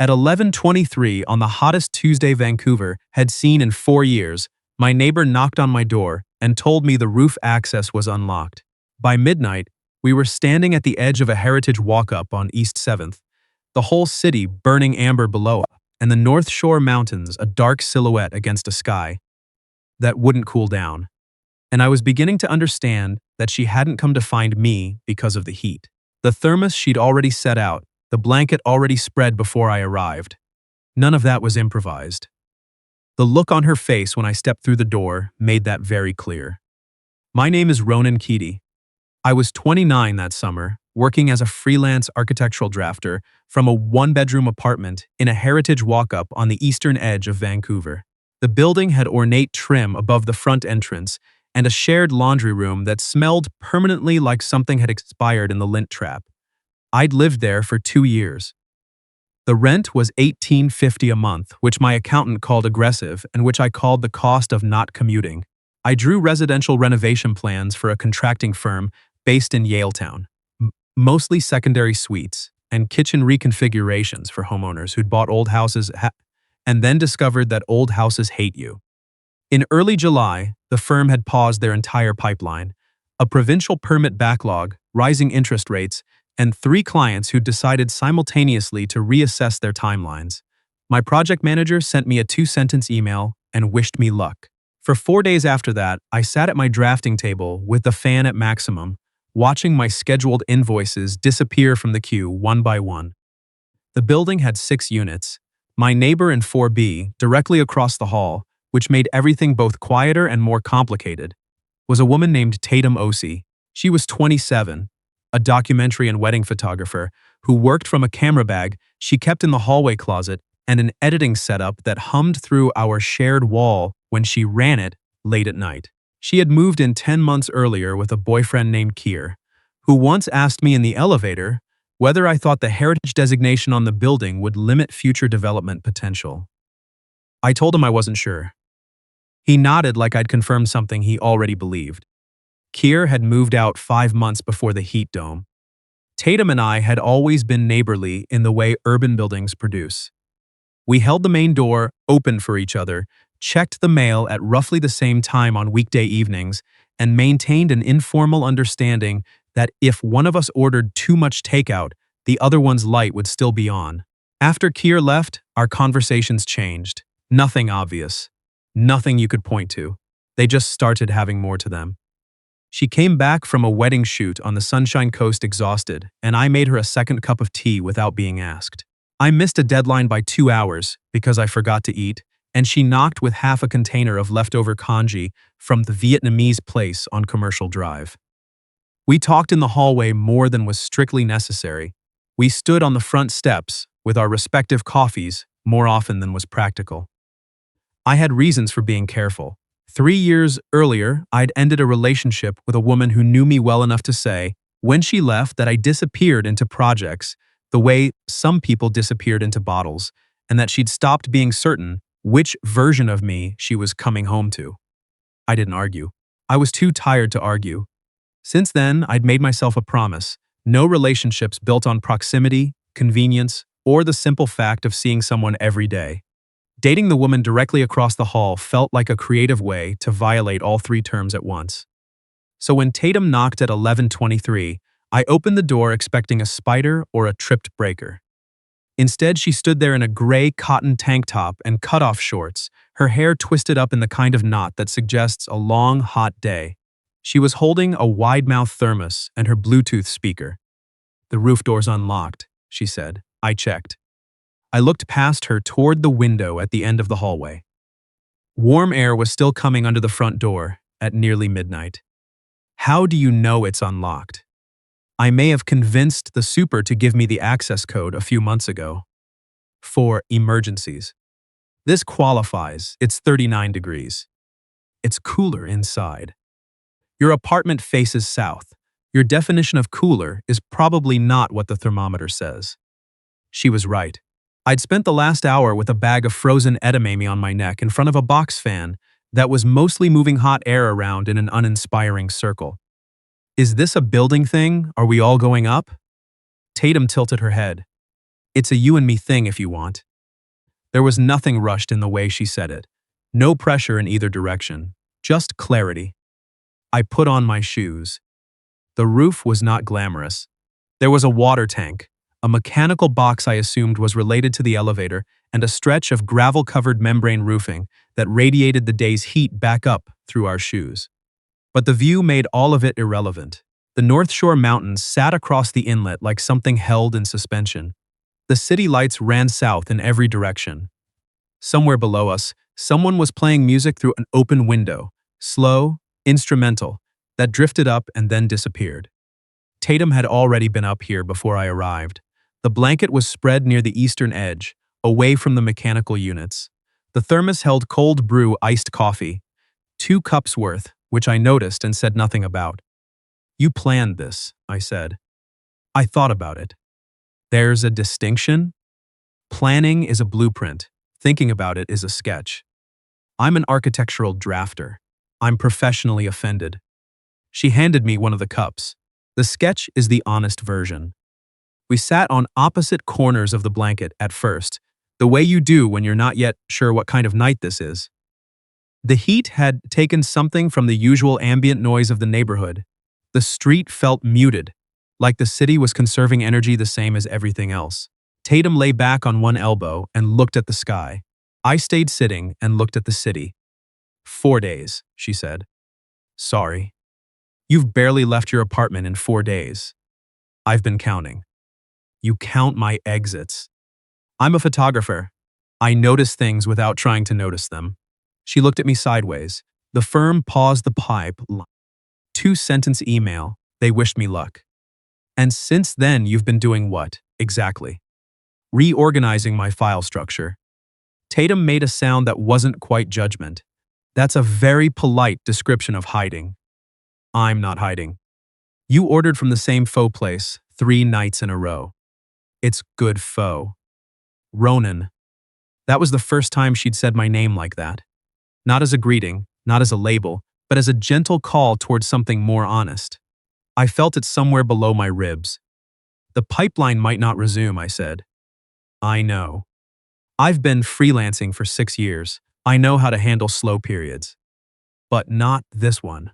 At 11:23 on the hottest Tuesday Vancouver had seen in 4 years, my neighbor knocked on my door and told me the roof access was unlocked. By midnight, we were standing at the edge of a heritage walk-up on East 7th, the whole city burning amber below us, and the North Shore Mountains a dark silhouette against a sky that wouldn't cool down. And I was beginning to understand that she hadn't come to find me because of the heat. The thermos she'd already set out, the blanket already spread before I arrived. None of that was improvised. The look on her face when I stepped through the door made that very clear. My name is Ronan Keaty. I was 29 that summer, working as a freelance architectural drafter from a one-bedroom apartment in a heritage walk-up on the eastern edge of Vancouver. The building had ornate trim above the front entrance and a shared laundry room that smelled permanently like something had expired in the lint trap. I'd lived there for 2 years. The rent was $18.50 a month, which my accountant called aggressive and which I called the cost of not commuting. I drew residential renovation plans for a contracting firm based in Yaletown, mostly secondary suites and kitchen reconfigurations for homeowners who'd bought old houses and then discovered that old houses hate you. In early July, the firm had paused their entire pipeline, a provincial permit backlog, rising interest rates, and 3 clients who decided simultaneously to reassess their timelines. My project manager sent me a 2-sentence email and wished me luck. For 4 days after that, I sat at my drafting table with the fan at maximum, watching my scheduled invoices disappear from the queue one by one. The building had 6 units. My neighbor in 4B, directly across the hall, which made everything both quieter and more complicated, was a woman named Tatum Osei. She was 27, a documentary and wedding photographer who worked from a camera bag she kept in the hallway closet and an editing setup that hummed through our shared wall when she ran it late at night. She had moved in 10 months earlier with a boyfriend named Keir, who once asked me in the elevator whether I thought the heritage designation on the building would limit future development potential. I told him I wasn't sure. He nodded like I'd confirmed something he already believed. Keir had moved out 5 months before the heat dome. Tatum and I had always been neighborly in the way urban buildings produce. We held the main door open for each other, checked the mail at roughly the same time on weekday evenings, and maintained an informal understanding that if one of us ordered too much takeout, the other one's light would still be on. After Keir left, our conversations changed. Nothing obvious. Nothing you could point to. They just started having more to them. She came back from a wedding shoot on the Sunshine Coast exhausted, and I made her a second cup of tea without being asked. I missed a deadline by 2 hours because I forgot to eat, and she knocked with half a container of leftover congee from the Vietnamese place on Commercial Drive. We talked in the hallway more than was strictly necessary. We stood on the front steps with our respective coffees more often than was practical. I had reasons for being careful. 3 years earlier, I'd ended a relationship with a woman who knew me well enough to say, when she left, that I disappeared into projects the way some people disappeared into bottles, and that she'd stopped being certain which version of me she was coming home to. I didn't argue. I was too tired to argue. Since then, I'd made myself a promise: no relationships built on proximity, convenience, or the simple fact of seeing someone every day. Dating the woman directly across the hall felt like a creative way to violate all 3 terms at once. So when Tatum knocked at 11:23, I opened the door expecting a spider or a tripped breaker. Instead, she stood there in a gray cotton tank top and cutoff shorts, her hair twisted up in the kind of knot that suggests a long, hot day. She was holding a wide-mouth thermos and her Bluetooth speaker. "The roof door's unlocked," she said. I checked. I looked past her toward the window at the end of the hallway. Warm air was still coming under the front door at nearly midnight. "How do you know it's unlocked?" I may have convinced the super to give me the access code a few months ago. "For emergencies. This qualifies. It's 39 degrees. It's cooler inside. Your apartment faces south. Your definition of cooler is probably not what the thermometer says." She was right. I'd spent the last hour with a bag of frozen edamame on my neck in front of a box fan that was mostly moving hot air around in an uninspiring circle. "Is this a building thing? Are we all going up?" Tatum tilted her head. It's a you and me thing if you want. There was nothing rushed in the way she said it. No pressure in either direction. Just clarity. I put on my shoes. The roof was not glamorous. There was a water tank, a mechanical box I assumed was related to the elevator, and a stretch of gravel-covered membrane roofing that radiated the day's heat back up through our shoes. But the view made all of it irrelevant. The North Shore Mountains sat across the inlet like something held in suspension. The city lights ran south in every direction. Somewhere below us, someone was playing music through an open window, slow, instrumental, that drifted up and then disappeared. Tatum had already been up here before I arrived. The blanket was spread near the eastern edge, away from the mechanical units. The thermos held cold brew iced coffee, 2 cups worth, which I noticed and said nothing about. You planned this, I said. I thought about it. There's a distinction. Planning is a blueprint. Thinking about it is a sketch. I'm an architectural drafter. I'm professionally offended. She handed me one of the cups. The sketch is the honest version. We sat on opposite corners of the blanket at first, the way you do when you're not yet sure what kind of night this is. The heat had taken something from the usual ambient noise of the neighborhood. The street felt muted, like the city was conserving energy the same as everything else. Tatum lay back on one elbow and looked at the sky. I stayed sitting and looked at the city. 4 days, she said. Sorry. You've barely left your apartment in 4 days. I've been counting. You count my exits. I'm a photographer. I notice things without trying to notice them. She looked at me sideways. The firm paused the pipe. 2-sentence email. They wished me luck. And since then, you've been doing what, exactly? Reorganizing my file structure. Tatum made a sound that wasn't quite judgment. That's a very polite description of hiding. I'm not hiding. You ordered from the same pho place 3 nights in a row. It's good pho. Ronan. That was the first time she'd said my name like that. Not as a greeting, not as a label, but as a gentle call towards something more honest. I felt it somewhere below my ribs. The pipeline might not resume, I said. I know. I've been freelancing for 6 years. I know how to handle slow periods. But not this one.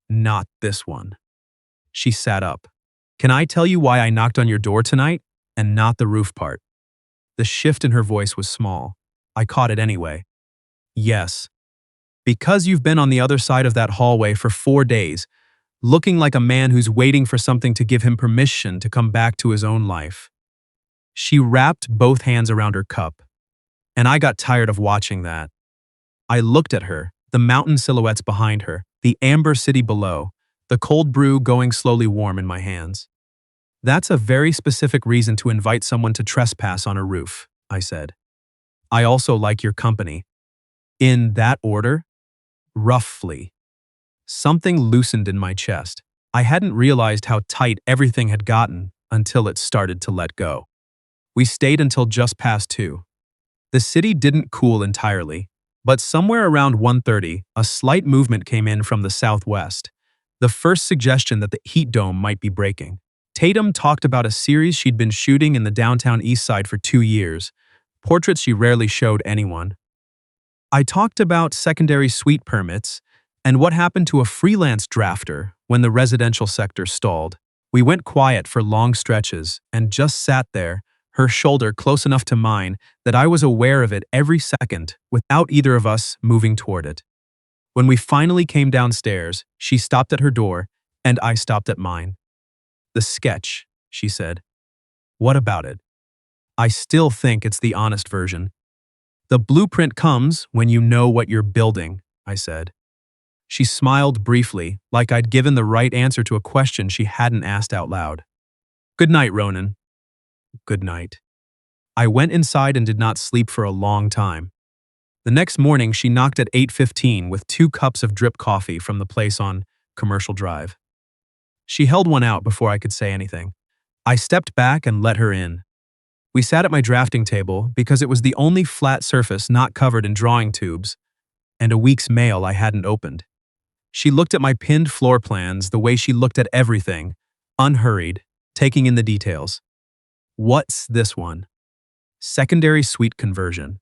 Not this one. She sat up. Can I tell you why I knocked on your door tonight? And not the roof part. The shift in her voice was small. I caught it anyway. Yes. Because you've been on the other side of that hallway for 4 days, looking like a man who's waiting for something to give him permission to come back to his own life. She wrapped both hands around her cup, and I got tired of watching that. I looked at her, the mountain silhouettes behind her, the amber city below, the cold brew going slowly warm in my hands. That's a very specific reason to invite someone to trespass on a roof, I said. I also like your company. In that order? Roughly. Something loosened in my chest. I hadn't realized how tight everything had gotten until it started to let go. We stayed until just past 2. The city didn't cool entirely, but somewhere around 1:30, a slight movement came in from the southwest, the first suggestion that the heat dome might be breaking. Tatum talked about a series she'd been shooting in the downtown east side for 2 years, portraits she rarely showed anyone. I talked about secondary suite permits and what happened to a freelance drafter when the residential sector stalled. We went quiet for long stretches and just sat there, her shoulder close enough to mine that I was aware of it every second without either of us moving toward it. When we finally came downstairs, she stopped at her door and I stopped at mine. The sketch, she said. What about it? I still think it's the honest version. The blueprint comes when you know what you're building, I said. She smiled briefly, like I'd given the right answer to a question she hadn't asked out loud. Good night, Ronan. Good night. I went inside and did not sleep for a long time. The next morning, she knocked at 8:15 with 2 cups of drip coffee from the place on Commercial Drive. She held one out before I could say anything. I stepped back and let her in. We sat at my drafting table because it was the only flat surface not covered in drawing tubes, and a week's mail I hadn't opened. She looked at my pinned floor plans the way she looked at everything, unhurried, taking in the details. What's this one? Secondary suite conversion.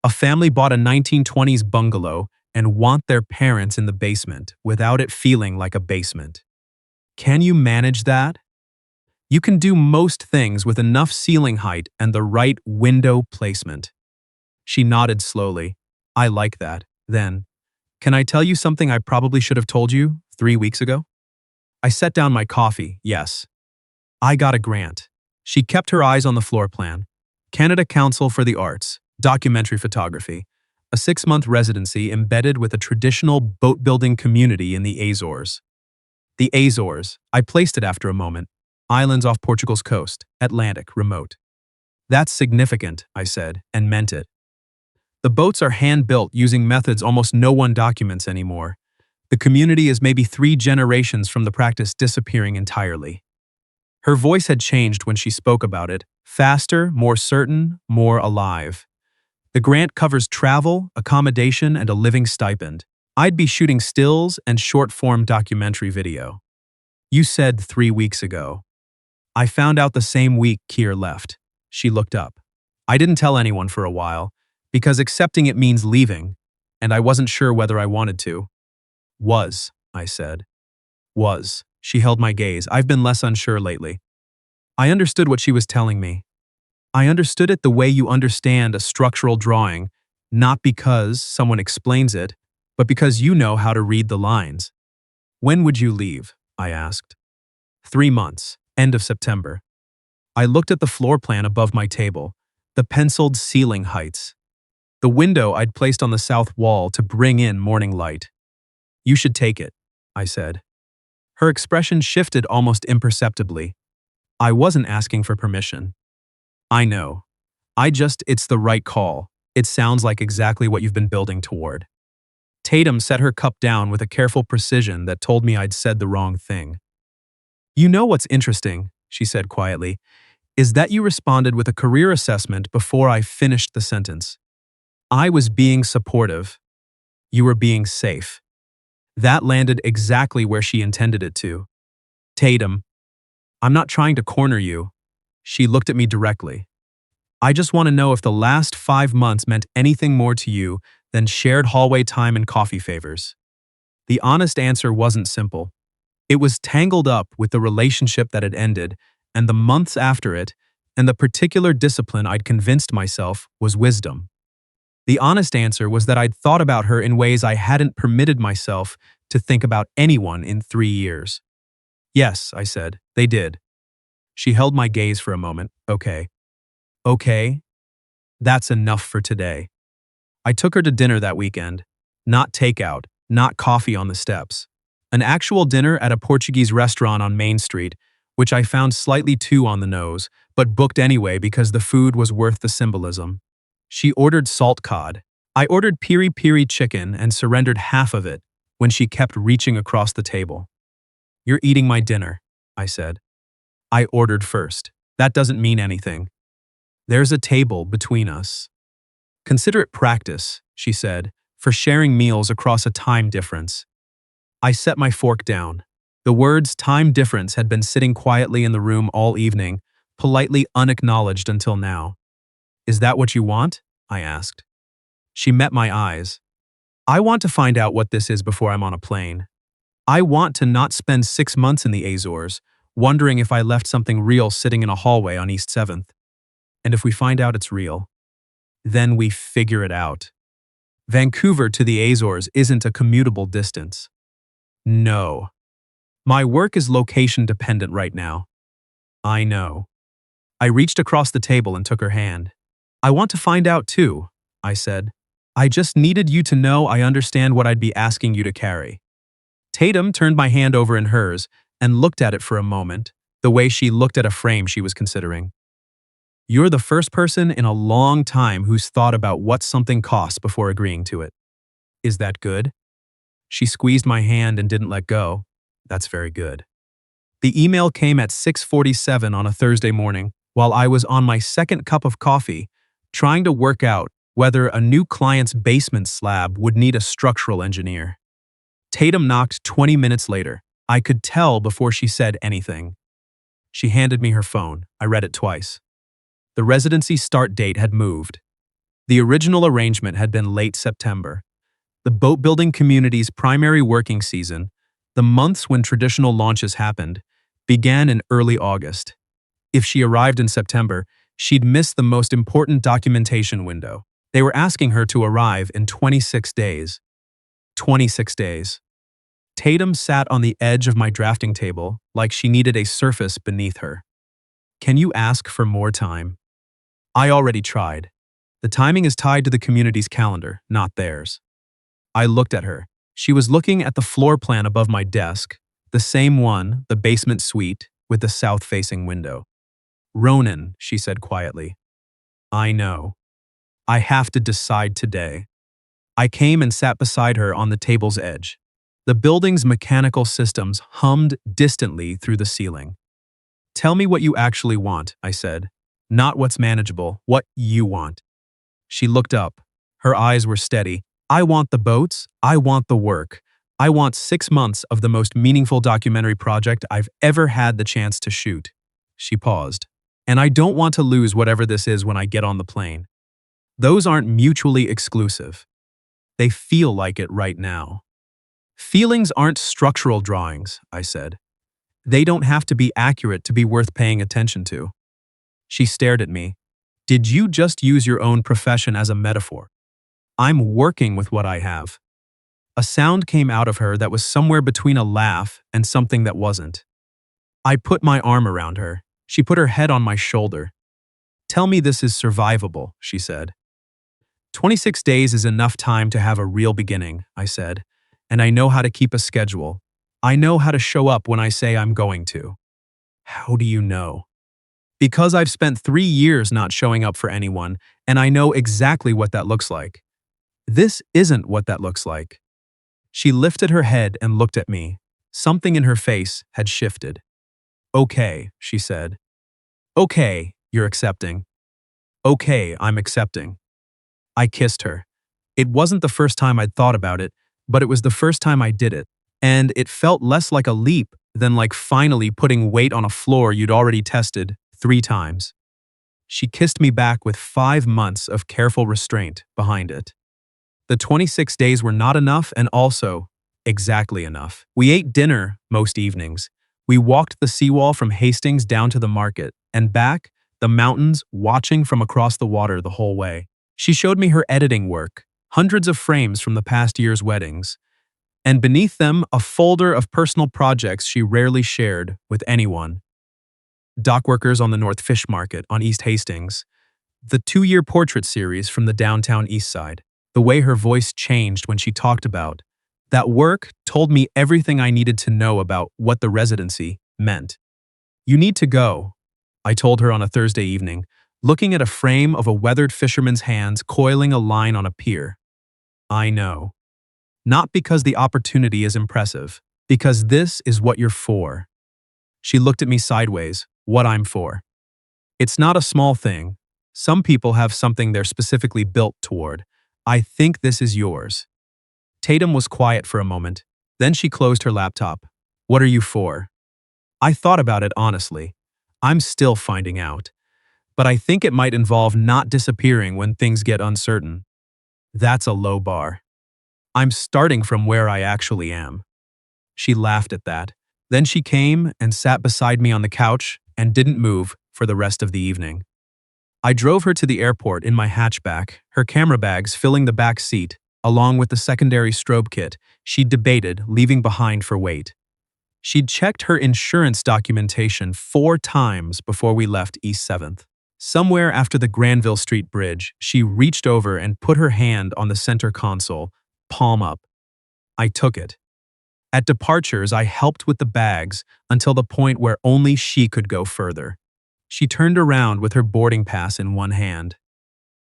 A family bought a 1920s bungalow and want their parents in the basement without it feeling like a basement. Can you manage that? You can do most things with enough ceiling height and the right window placement. She nodded slowly. I like that. Then, can I tell you something I probably should have told you 3 weeks ago? I set down my coffee, yes. I got a grant. She kept her eyes on the floor plan. Canada Council for the Arts, documentary photography, a 6-month residency embedded with a traditional boat-building community in the Azores. The Azores, I placed it after a moment. Islands off Portugal's coast, Atlantic, remote. That's significant, I said, and meant it. The boats are hand-built using methods almost no one documents anymore. The community is maybe 3 generations from the practice disappearing entirely. Her voice had changed when she spoke about it, faster, more certain, more alive. The grant covers travel, accommodation, and a living stipend. I'd be shooting stills and short-form documentary video. You said 3 weeks ago. I found out the same week Keir left. She looked up. I didn't tell anyone for a while, because accepting it means leaving, and I wasn't sure whether I wanted to. I said. She held my gaze. I've been less unsure lately. I understood what she was telling me. I understood it the way you understand a structural drawing, not because someone explains it, but because you know how to read the lines. When would you leave? I asked. 3 months, end of September. I looked at the floor plan above my table, the penciled ceiling heights. The window I'd placed on the south wall to bring in morning light. You should take it, I said. Her expression shifted almost imperceptibly. I wasn't asking for permission. I know. It's the right call. It sounds like exactly what you've been building toward. Tatum set her cup down with a careful precision that told me I'd said the wrong thing. You know what's interesting, she said quietly, is that you responded with a career assessment before I finished the sentence. I was being supportive. You were being safe. That landed exactly where she intended it to. Tatum, I'm not trying to corner you. She looked at me directly. I just want to know if the last 5 months meant anything more to you than shared hallway time and coffee favors. The honest answer wasn't simple. It was tangled up with the relationship that had ended, and the months after it, and the particular discipline I'd convinced myself was wisdom. The honest answer was that I'd thought about her in ways I hadn't permitted myself to think about anyone in 3 years. Yes, I said, they did. She held my gaze for a moment. Okay. Okay? That's enough for today. I took her to dinner that weekend. Not takeout, not coffee on the steps. An actual dinner at a Portuguese restaurant on Main Street, which I found slightly too on the nose, but booked anyway because the food was worth the symbolism. She ordered salt cod. I ordered piri-piri chicken and surrendered half of it when she kept reaching across the table. You're eating my dinner, I said. I ordered first. That doesn't mean anything. There's a table between us. Consider it practice, she said, for sharing meals across a time difference. I set my fork down. The words time difference had been sitting quietly in the room all evening, politely unacknowledged until now. Is that what you want? I asked. She met my eyes. I want to find out what this is before I'm on a plane. I want to not spend 6 months in the Azores, wondering if I left something real sitting in a hallway on East 7th. And if we find out it's real, then we figure it out. Vancouver to the Azores isn't a commutable distance. No. My work is location dependent right now. I know. I reached across the table and took her hand. I want to find out too, I said. I just needed you to know I understand what I'd be asking you to carry. Tatum turned my hand over in hers and looked at it for a moment, the way she looked at a frame she was considering. You're the first person in a long time who's thought about what something costs before agreeing to it. Is that good? She squeezed my hand and didn't let go. That's very good. The email came at 6:47 on a Thursday morning, while I was on my second cup of coffee, trying to work out whether a new client's basement slab would need a structural engineer. Tatum knocked 20 minutes later. I could tell before she said anything. She handed me her phone. I read it twice. The residency start date had moved. The original arrangement had been late September. The boat building community's primary working season, the months when traditional launches happened, began in early August. If she arrived in September, she'd miss the most important documentation window. They were asking her to arrive in 26 days. 26 days. Tatum sat on the edge of my drafting table like she needed a surface beneath her. Can you ask for more time? I already tried. The timing is tied to the community's calendar, not theirs. I looked at her. She was looking at the floor plan above my desk, the same one, the basement suite, with the south-facing window. Ronan, she said quietly. I know. I have to decide today. I came and sat beside her on the table's edge. The building's mechanical systems hummed distantly through the ceiling. Tell me what you actually want, I said. Not what's manageable, what you want. She looked up. Her eyes were steady. I want the boats. I want the work. I want 6 months of the most meaningful documentary project I've ever had the chance to shoot. She paused. And I don't want to lose whatever this is when I get on the plane. Those aren't mutually exclusive. They feel like it right now. Feelings aren't structural drawings, I said. They don't have to be accurate to be worth paying attention to. She stared at me. Did you just use your own profession as a metaphor? I'm working with what I have. A sound came out of her that was somewhere between a laugh and something that wasn't. I put my arm around her. She put her head on my shoulder. Tell me this is survivable, she said. 26 days is enough time to have a real beginning, I said, and I know how to keep a schedule. I know how to show up when I say I'm going to. How do you know? Because I've spent 3 years not showing up for anyone, and I know exactly what that looks like. This isn't what that looks like. She lifted her head and looked at me. Something in her face had shifted. Okay, she said. Okay, you're accepting. Okay, I'm accepting. I kissed her. It wasn't the first time I'd thought about it, but it was the first time I did it, and it felt less like a leap than like finally putting weight on a floor you'd already tested 3 times. She kissed me back with 5 months of careful restraint behind it. The 26 days were not enough and also exactly enough. We ate dinner most evenings. We walked the seawall from Hastings down to the market and back, the mountains watching from across the water the whole way. She showed me her editing work, hundreds of frames from the past year's weddings, and beneath them a folder of personal projects she rarely shared with anyone. Dockworkers on the North Fish Market on East Hastings, the 2-year portrait series from the downtown East Side. The way her voice changed when she talked about that work told me everything I needed to know about what the residency meant. You need to go, I told her on a Thursday evening, looking at a frame of a weathered fisherman's hands coiling a line on a pier. I know. Not because the opportunity is impressive, because this is what you're for. She looked at me sideways, what I'm for. It's not a small thing. Some people have something they're specifically built toward. I think this is yours. Tatum was quiet for a moment. Then she closed her laptop. What are you for? I thought about it honestly. I'm still finding out. But I think it might involve not disappearing when things get uncertain. That's a low bar. I'm starting from where I actually am. She laughed at that. Then she came and sat beside me on the couch and didn't move for the rest of the evening. I drove her to the airport in my hatchback, her camera bags filling the back seat, along with the secondary strobe kit she'd debated leaving behind for weight. She'd checked her insurance documentation 4 times before we left East 7th. Somewhere after the Granville Street Bridge, she reached over and put her hand on the center console, palm up. I took it. At departures, I helped with the bags until the point where only she could go further. She turned around with her boarding pass in one hand.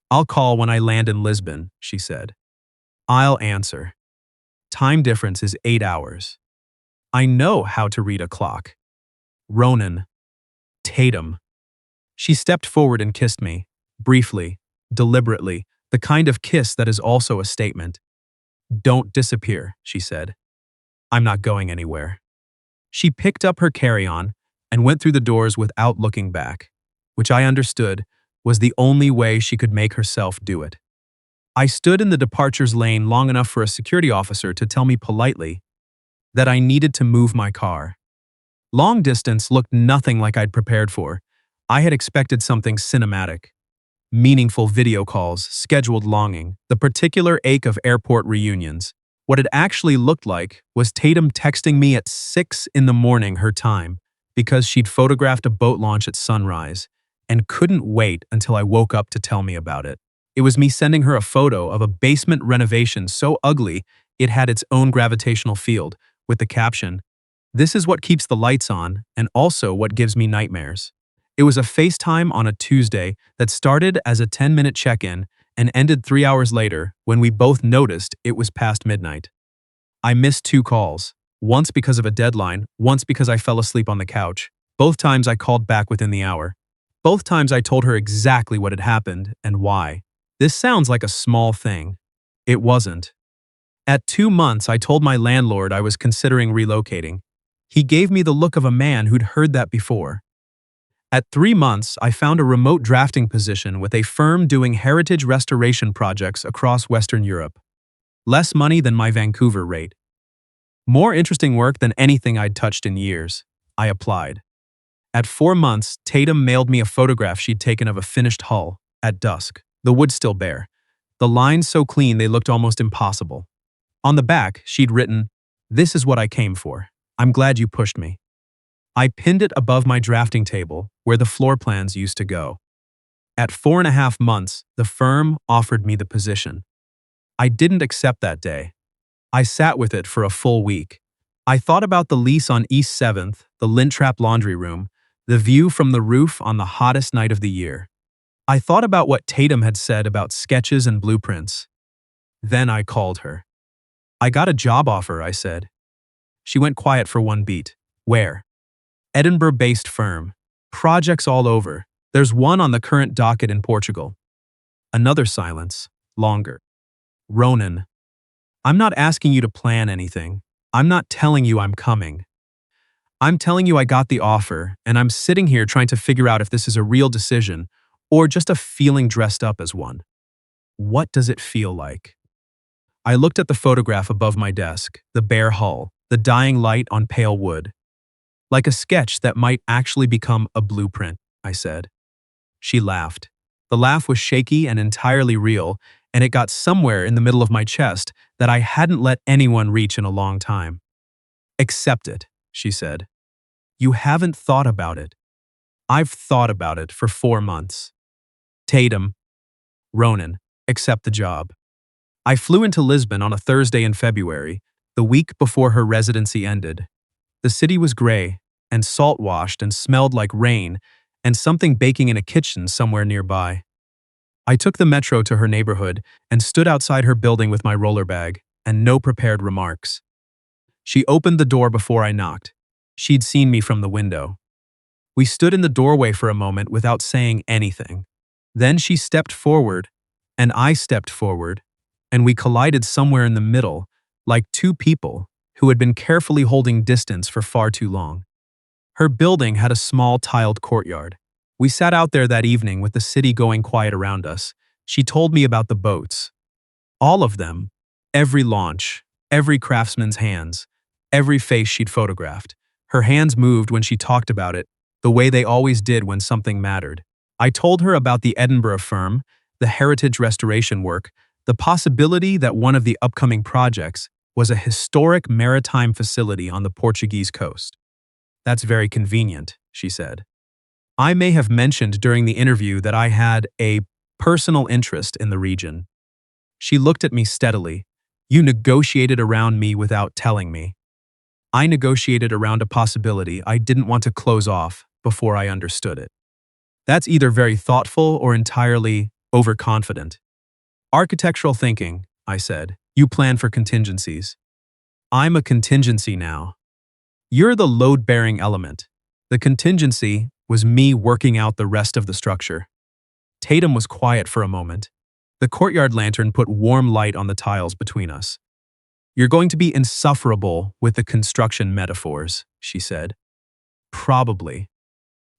I'll call when I land in Lisbon, she said. I'll answer. Time difference is 8 hours. I know how to read a clock. Ronan. Tatum. She stepped forward and kissed me, briefly, deliberately, the kind of kiss that is also a statement. Don't disappear, she said. I'm not going anywhere. She picked up her carry-on, and went through the doors without looking back, which I understood was the only way she could make herself do it. I stood in the departures lane long enough for a security officer to tell me politely that I needed to move my car. Long distance looked nothing like I'd prepared for. I had expected something cinematic. Meaningful video calls, scheduled longing, the particular ache of airport reunions. What it actually looked like was Tatum texting me at 6 in the morning her time because she'd photographed a boat launch at sunrise and couldn't wait until I woke up to tell me about it. It was me sending her a photo of a basement renovation so ugly it had its own gravitational field, with the caption, "This is what keeps the lights on and also what gives me nightmares." It was a FaceTime on a Tuesday that started as a 10-minute check-in and ended 3 hours later when we both noticed it was past midnight. I missed 2 calls, once because of a deadline, once because I fell asleep on the couch. Both times I called back within the hour. Both times I told her exactly what had happened and why. This sounds like a small thing. It wasn't. At 2 months, I told my landlord I was considering relocating. He gave me the look of a man who'd heard that before. At 3 months, I found a remote drafting position with a firm doing heritage restoration projects across Western Europe. Less money than my Vancouver rate. More interesting work than anything I'd touched in years. I applied. At 4 months, Tatum mailed me a photograph she'd taken of a finished hull, at dusk. The wood still bare. The lines so clean they looked almost impossible. On the back, she'd written, "This is what I came for. I'm glad you pushed me." I pinned it above my drafting table, where the floor plans used to go. At 4.5 months, the firm offered me the position. I didn't accept that day. I sat with it for a full week. I thought about the lease on East 7th, the lint trap laundry room, the view from the roof on the hottest night of the year. I thought about what Tatum had said about sketches and blueprints. Then I called her. "I got a job offer," I said. She went quiet for one beat. "Where?" "Edinburgh-based firm. Projects all over. There's one on the current docket in Portugal." Another silence. Longer. "Ronan, I'm not asking you to plan anything. I'm not telling you I'm coming. I'm telling you I got the offer, and I'm sitting here trying to figure out if this is a real decision or just a feeling dressed up as one. What does it feel like?" I looked at the photograph above my desk, the bare hull, the dying light on pale wood. "Like a sketch that might actually become a blueprint," I said. She laughed. The laugh was shaky and entirely real, and it got somewhere in the middle of my chest that I hadn't let anyone reach in a long time. "Accept it," she said. "You haven't thought about it. I've thought about it for 4 months. Tatum, Ronan, accept the job." I flew into Lisbon on a Thursday in February, the week before her residency ended. The city was gray and salt-washed and smelled like rain and something baking in a kitchen somewhere nearby. I took the metro to her neighborhood and stood outside her building with my roller bag and no prepared remarks. She opened the door before I knocked. She'd seen me from the window. We stood in the doorway for a moment without saying anything. Then she stepped forward, and I stepped forward, and we collided somewhere in the middle, like two people who had been carefully holding distance for far too long. Her building had a small tiled courtyard. We sat out there that evening with the city going quiet around us. She told me about the boats. All of them. Every launch, every craftsman's hands, every face she'd photographed. Her hands moved when she talked about it, the way they always did when something mattered. I told her about the Edinburgh firm, the heritage restoration work, the possibility that one of the upcoming projects was a historic maritime facility on the Portuguese coast. "That's very convenient," she said. I may have mentioned during the interview that I had a personal interest in the region. She looked at me steadily. "You negotiated around me without telling me." "I negotiated around a possibility I didn't want to close off before I understood it." That's either very thoughtful or entirely overconfident. "Architectural thinking," I said. "You plan for contingencies." "I'm a contingency now. You're the load-bearing element. The contingency was me working out the rest of the structure." Tatum was quiet for a moment. The courtyard lantern put warm light on the tiles between us. "You're going to be insufferable with the construction metaphors," she said. Probably.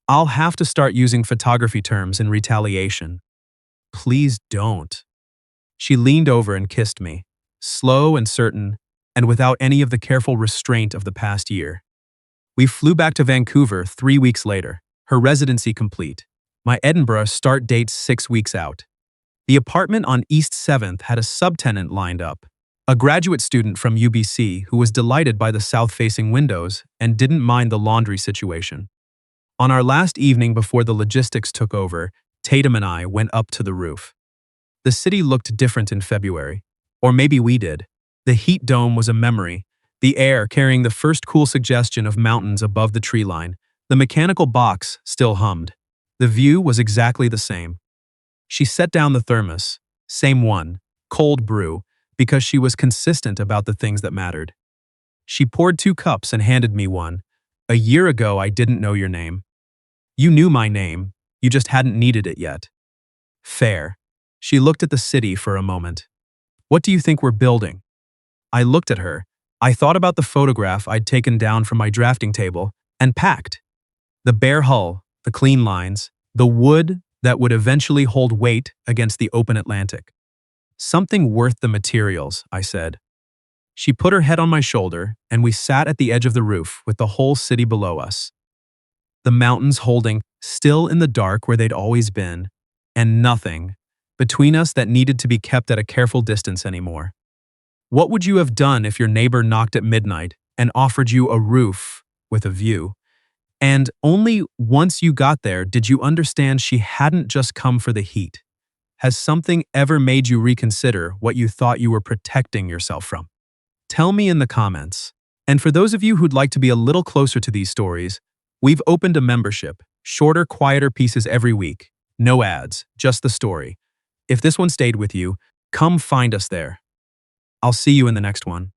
I'll have to start using photography terms in retaliation. Please don't. She leaned over and kissed me, slow and certain, and without any of the careful restraint of the past year. We flew back to Vancouver 3 weeks later, her residency complete. My Edinburgh start date 6 weeks out. The apartment on East 7th had a subtenant lined up, a graduate student from UBC who was delighted by the south-facing windows and didn't mind the laundry situation. On our last evening before the logistics took over, Tatum and I went up to the roof. The city looked different in February. Or maybe we did. The heat dome was a memory, the air carrying the first cool suggestion of mountains above the tree line. The mechanical box still hummed. The view was exactly the same. She set down the thermos, same one, cold brew, because she was consistent about the things that mattered. She poured 2 cups and handed me one. A year ago, I didn't know your name. You knew my name, you just hadn't needed it yet. Fair. She looked at the city for a moment. What do you think we're building? I looked at her. I thought about the photograph I'd taken down from my drafting table and packed. The bare hull, the clean lines, the wood that would eventually hold weight against the open Atlantic. Something worth the materials, I said. She put her head on my shoulder, and we sat at the edge of the roof with the whole city below us. The mountains holding still in the dark where they'd always been, and nothing between us that needed to be kept at a careful distance anymore. What would you have done if your neighbor knocked at midnight and offered you a roof with a view? And only once you got there did you understand she hadn't just come for the heat. Has something ever made you reconsider what you thought you were protecting yourself from? Tell me in the comments. And for those of you who'd like to be a little closer to these stories, we've opened a membership, shorter, quieter pieces every week. No ads, just the story. If this one stayed with you, come find us there. I'll see you in the next one.